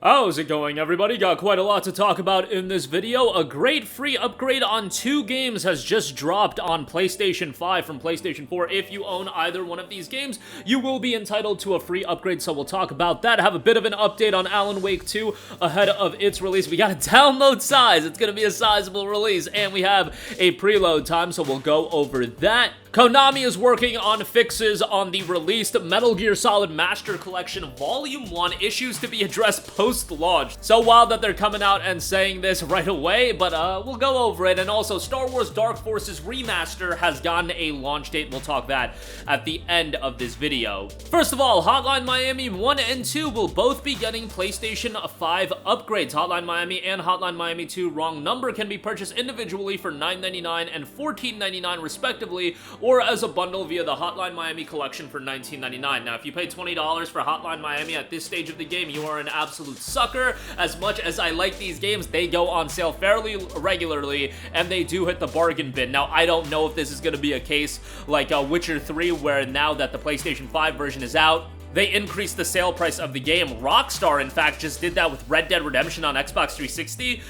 How's it going, everybody? Got quite a lot to talk about in this video. A great free upgrade on 2 games has just dropped on PlayStation 5 from PlayStation 4. If you own either one of these games, you will be entitled to a free upgrade, so we'll talk about that. Have a bit of an update on Alan Wake 2 ahead of its release. We got a download size. It's going to be a sizable release, and we have a preload time, so we'll go over that. Konami is working on fixes on the released Metal Gear Solid Master Collection Volume 1, issues to be addressed post-launch. So wild that they're coming out and saying this right away, but we'll go over it. And also, Star Wars Dark Forces Remaster has gotten a launch date. We'll talk that at the end of this video. First of all, Hotline Miami 1 and 2 will both be getting PlayStation 5 upgrades. Hotline Miami and Hotline Miami 2 Wrong Number can be purchased individually for $9.99 and $14.99 respectively, or as a bundle via the Hotline Miami collection for $19.99. Now, if you pay $20 for Hotline Miami at this stage of the game, you are an absolute sucker. As much as I like these games, they go on sale fairly regularly, and they do hit the bargain bin. Now, I don't know if this is going to be a case like Witcher 3, where now that the PlayStation 5 version is out, they increased the sale price of the game. Rockstar, in fact, just did that with Red Dead Redemption on Xbox 360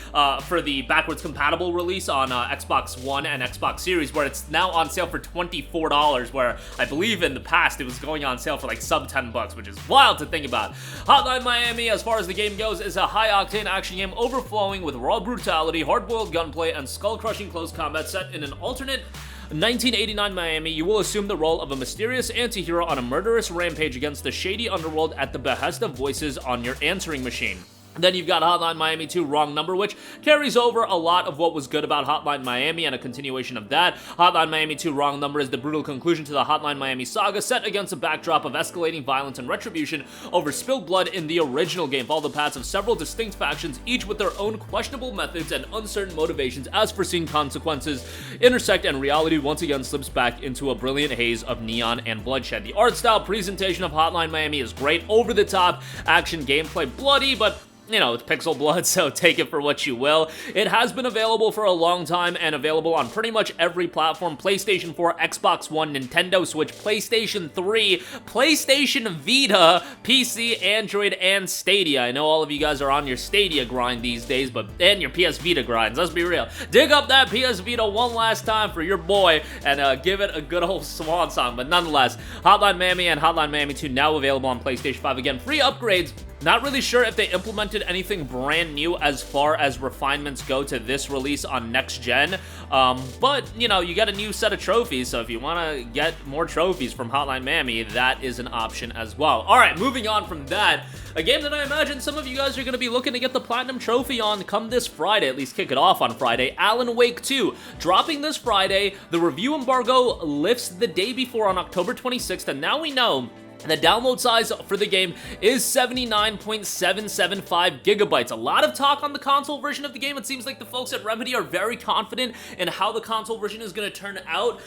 for the backwards compatible release on Xbox One and Xbox Series, where it's now on sale for $24, where I believe in the past it was going on sale for like sub $10, which is wild to think about. Hotline Miami, as far as the game goes, is a high-octane action game overflowing with raw brutality, hard-boiled gunplay, and skull-crushing close combat set in an alternate 1989 Miami. You will assume the role of a mysterious anti-hero on a murderous rampage against the shady underworld at the behest of voices on your answering machine. Then you've got Hotline Miami 2 Wrong Number, which carries over a lot of what was good about Hotline Miami and a continuation of that. Hotline Miami 2 Wrong Number is the brutal conclusion to the Hotline Miami saga, set against a backdrop of escalating violence and retribution over spilled blood in the original game. Follow the paths of several distinct factions, each with their own questionable methods and uncertain motivations as foreseen consequences intersect, and reality once again slips back into a brilliant haze of neon and bloodshed. The art style presentation of Hotline Miami is great, over-the-top action gameplay, bloody, but you know, it's pixel blood, so take it for what you will. It has been available for a long time and available on pretty much every platform: PlayStation 4, Xbox One, Nintendo Switch, PlayStation 3, PlayStation Vita, PC, Android, and Stadia. I know all of you guys are on your Stadia grind these days, and your PS Vita grinds, let's be real. Dig up that PS Vita one last time for your boy and give it a good old swan song. But nonetheless, Hotline Miami and Hotline Miami 2 now available on PlayStation 5. Again, free upgrades. Not really sure if they implemented anything brand new as far as refinements go to this release on next gen, but, you know, you get a new set of trophies, so if you want to get more trophies from Hotline Miami, that is an option as well. Alright, moving on from that, a game that I imagine some of you guys are going to be looking to get the Platinum Trophy on come this Friday, at least kick it off on Friday, Alan Wake 2. Dropping this Friday, the review embargo lifts the day before on October 26th, and now we know the download size for the game is 79.775 gigabytes. A lot of talk on the console version of the game. It seems like the folks at Remedy are very confident in how the console version is going to turn out.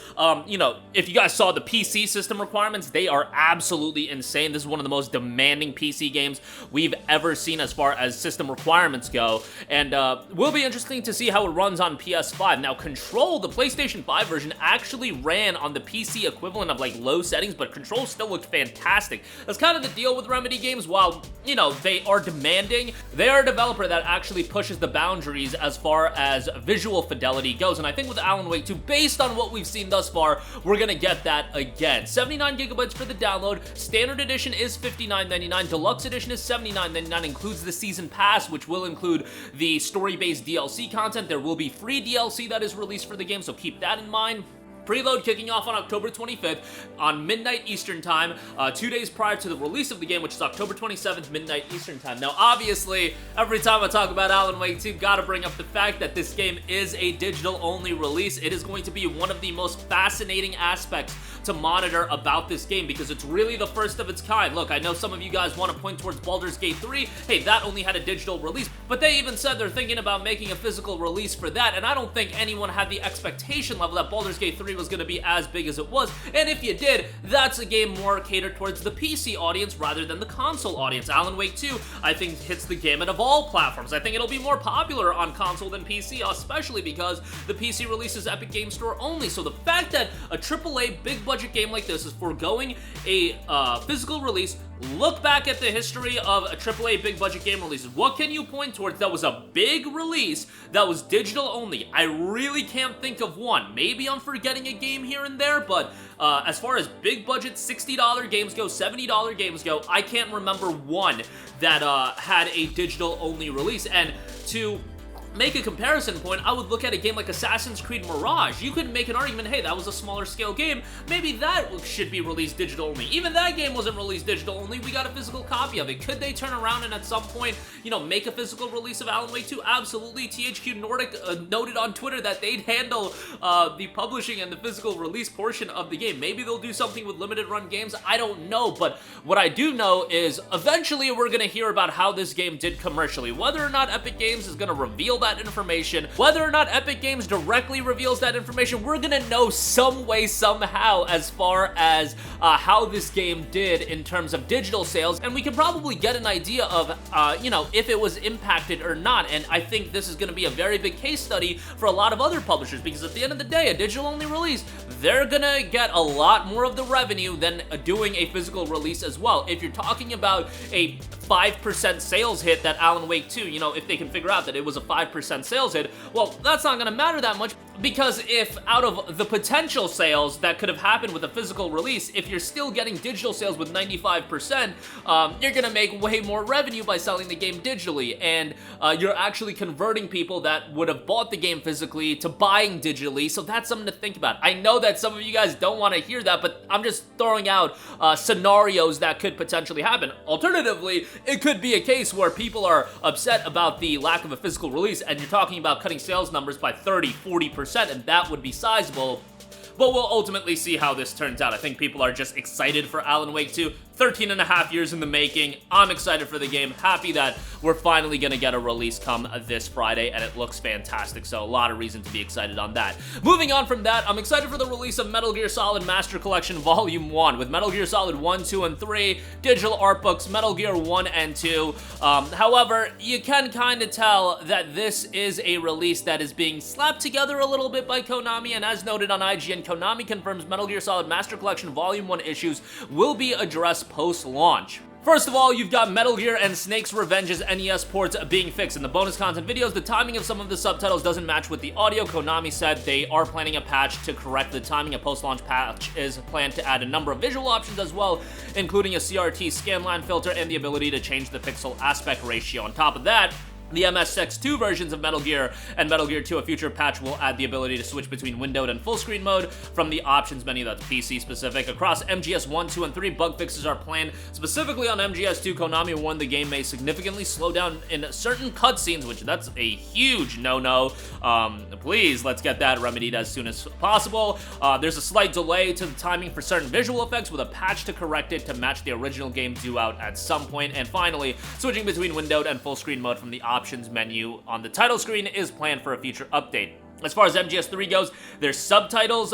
You know, if you guys saw the PC system requirements, they are absolutely insane. This is one of the most demanding PC games we've ever seen as far as system requirements go, and will be interesting to see how it runs on PS5. Now, Control, the PlayStation 5 version, actually ran on the PC equivalent of like low settings, but Control still looked fantastic. That's kind of the deal with Remedy games. While, you know, they are demanding, they are a developer that actually pushes the boundaries as far as visual fidelity goes, and I think with Alan Wake 2, based on what we've seen thus far, we're gonna get that again. 79 gigabytes for the download. Standard edition is $59.99. Deluxe edition is $79.99. Includes the season pass, which will include the story-based DLC content. There will be free DLC that is released for the game, so keep that in mind. Preload kicking off on October 25th on midnight Eastern time, 2 days prior to the release of the game, which is October 27th, midnight Eastern time. Now, obviously, every time I talk about Alan Wake 2, gotta bring up the fact that this game is a digital-only release. It is going to be one of the most fascinating aspects to monitor about this game, because it's really the first of its kind. Look, I know some of you guys want to point towards Baldur's Gate 3. Hey, that only had a digital release, but they even said they're thinking about making a physical release for that, and I don't think anyone had the expectation level that Baldur's Gate 3 was going to be as big as it was, and if you did, that's a game more catered towards the PC audience rather than the console audience. Alan Wake 2, I think, hits the gamut of all platforms. I think it'll be more popular on console than PC, especially because the PC release is Epic Game Store only, so the fact that a AAA big budget game like this is foregoing a physical release Look back at the history of a AAA big budget game releases. What can you point towards that was a big release that was digital only? I really can't think of one. Maybe I'm forgetting a game here and there, but as far as big budget $60 games go, $70 games go, I can't remember one that had a digital only release. And to make a comparison point, I would look at a game like Assassin's Creed Mirage. You could make an argument, hey, that was a smaller scale game. Maybe that should be released digital only. Even that game wasn't released digital only. We got a physical copy of it. Could they turn around and at some point, you know, make a physical release of Alan Wake 2? Absolutely. THQ Nordic noted on Twitter that they'd handle the publishing and the physical release portion of the game. Maybe they'll do something with limited run games. I don't know, but what I do know is eventually we're going to hear about how this game did commercially. Whether or not Epic Games is going to reveal that information, whether or not Epic Games directly reveals that information, we're gonna know some way, somehow, as far as how this game did in terms of digital sales, and we can probably get an idea of, you know, if it was impacted or not. And I think this is gonna be a very big case study for a lot of other publishers, because at the end of the day, a digital-only release, they're gonna get a lot more of the revenue than doing a physical release as well. If you're talking about a 5% sales hit that Alan Wake 2, you know, if they can figure out that it was a 5% sales hit, well, that's not going to matter that much, because if out of the potential sales that could have happened with a physical release, if you're still getting digital sales with 95%, you're going to make way more revenue by selling the game digitally, and you're actually converting people that would have bought the game physically to buying digitally, so that's something to think about. I know that some of you guys don't want to hear that, but I'm just throwing out scenarios that could potentially happen. Alternatively, it could be a case where people are upset about the lack of a physical release, and you're talking about cutting sales numbers by 30-40%, and that would be sizable. But we'll ultimately see how this turns out. I think people are just excited for Alan Wake 2. 13 and a half years in the making. I'm excited for the game. Happy that we're finally going to get a release come this Friday, and it looks fantastic, so a lot of reason to be excited on that. Moving on from that, I'm excited for the release of Metal Gear Solid Master Collection Volume 1, with Metal Gear Solid 1, 2, and 3, digital art books, Metal Gear 1 and 2. However, you can kind of tell that this is a release that is being slapped together a little bit by Konami, and as noted on IGN, Konami confirms Metal Gear Solid Master Collection Volume 1 issues will be addressed post-launch. First of all, you've got Metal Gear and Snake's Revenge's NES ports being fixed. In the bonus content videos, the timing of some of the subtitles doesn't match with the audio. Konami said they are planning a patch to correct the timing. A post-launch patch is planned to add a number of visual options as well, including a CRT scanline filter and the ability to change the pixel aspect ratio. On top of that, the MSX2 versions of Metal Gear and Metal Gear 2, a future patch will add the ability to switch between windowed and full screen mode from the options menu that's PC specific. Across MGS 1, 2, and 3, bug fixes are planned. Specifically on MGS 2, Konami warned the game may significantly slow down in certain cutscenes, which that's a huge no-no. Please, let's get that remedied as soon as possible. There's a slight delay to the timing for certain visual effects, with a patch to correct it to match the original game due out at some point. And finally, switching between windowed and full screen mode from the options menu on the title screen is planned for a future update. As far as MGS3 goes, there's subtitle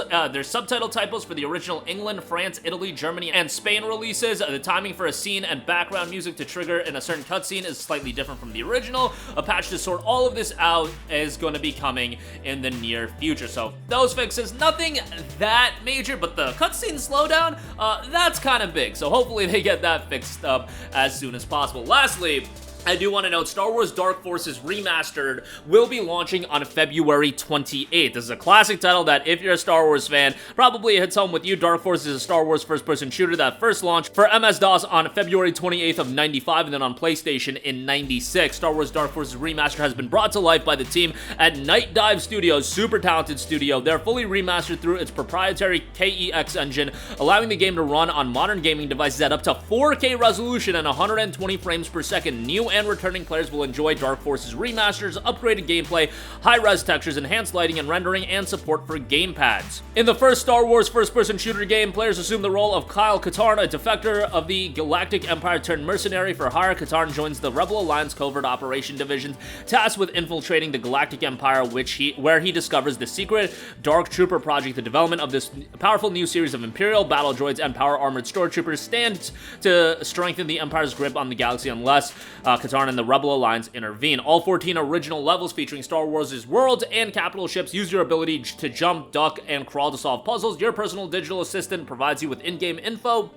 typos for the original England, France, Italy, Germany, and Spain releases. The timing for a scene and background music to trigger in a certain cutscene is slightly different from the original. A patch to sort all of this out is going to be coming in the near future. So those fixes, nothing that major, but the cutscene slowdown, that's kind of big. So hopefully they get that fixed up as soon as possible. Lastly, I do want to note, Star Wars Dark Forces Remastered will be launching on February 28th. This is a classic title that, if you're a Star Wars fan, probably hits home with you. Dark Forces is a Star Wars first-person shooter that first launched for MS-DOS on February 28th of 95 and then on PlayStation in 96. Star Wars Dark Forces Remastered has been brought to life by the team at Night Dive Studios, super talented studio. They're fully remastered through its proprietary KEX engine, allowing the game to run on modern gaming devices at up to 4K resolution and 120 frames per second. New and returning players will enjoy Dark Forces Remasters, upgraded gameplay, high-res textures, enhanced lighting and rendering, and support for gamepads. In the first Star Wars first-person shooter game, players assume the role of Kyle Katarn, a defector of the Galactic Empire turned mercenary for hire. Katarn joins the Rebel Alliance Covert Operation Division, tasked with infiltrating the Galactic Empire, where he discovers the secret Dark Trooper project. The development of this powerful new series of Imperial battle droids and power-armored stormtroopers stands to strengthen the Empire's grip on the galaxy unless Katarn and the Rebel Alliance intervene. All 14 original levels featuring Star Wars' worlds and capital ships use your ability to jump, duck, and crawl to solve puzzles. Your personal digital assistant provides you with in-game info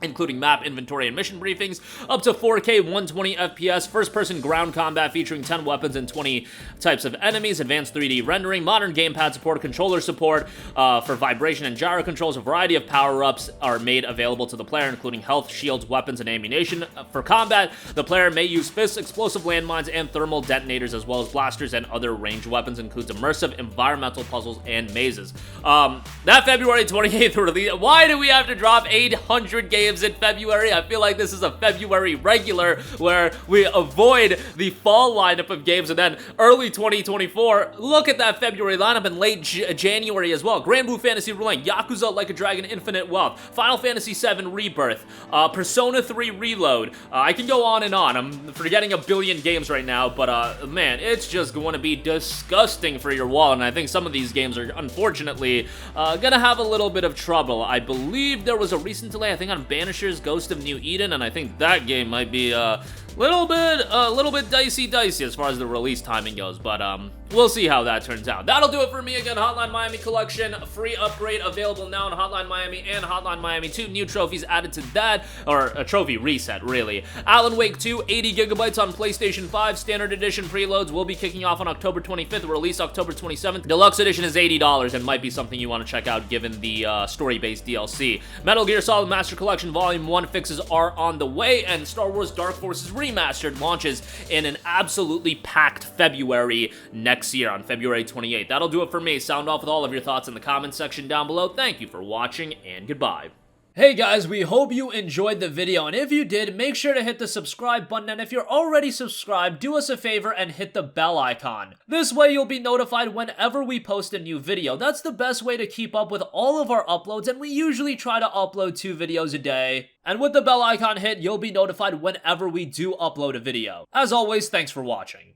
including map, inventory, and mission briefings, up to 4K 120 FPS, first-person ground combat featuring 10 weapons and 20 types of enemies, advanced 3D rendering, modern gamepad support, controller support for vibration and gyro controls. A variety of power-ups are made available to the player, including health, shields, weapons, and ammunition. For combat, the player may use fists, explosive landmines, and thermal detonators, as well as blasters and other ranged weapons. Includes immersive environmental puzzles and mazes. That February 28th release, why do we have to drop 800 games in February? I feel like this is a February regular where we avoid the fall lineup of games, and then early 2024, look at that February lineup, and late January as well. Grand Blue Fantasy Relink, Yakuza Like a Dragon Infinite Wealth, Final Fantasy VII Rebirth, Persona 3 Reload. I can go on and on. I'm forgetting a billion games right now, but man, it's just going to be disgusting for your wallet, and I think some of these games are unfortunately gonna have a little bit of trouble. I believe there was a recent delay, I think, on Banisher's Ghost of New Eden, and I think that game might be a little bit dicey as far as the release timing goes, but we'll see how that turns out. That'll do it for me. Again, Hotline Miami Collection, free upgrade available now in Hotline Miami and Hotline Miami 2. New trophies added to that, or a trophy reset, really. Alan Wake 2, 80 gigabytes on PlayStation 5. Standard Edition preloads will be kicking off on October 25th, release October 27th. Deluxe Edition is $80 and might be something you want to check out given the story-based DLC. Metal Gear Solid Master Collection Volume 1 fixes are on the way, and Star Wars Dark Forces Remastered launches in an absolutely packed February next year on February 28th. That'll do it for me. Sound off with all of your thoughts in the comments section down below. Thank you for watching, and goodbye. Hey guys, we hope you enjoyed the video, and if you did, make sure to hit the subscribe button, and if you're already subscribed, do us a favor and hit the bell icon. This way you'll be notified whenever we post a new video. That's the best way to keep up with all of our uploads, and we usually try to upload 2 videos a day. And with the bell icon hit, you'll be notified whenever we do upload a video. As always, thanks for watching.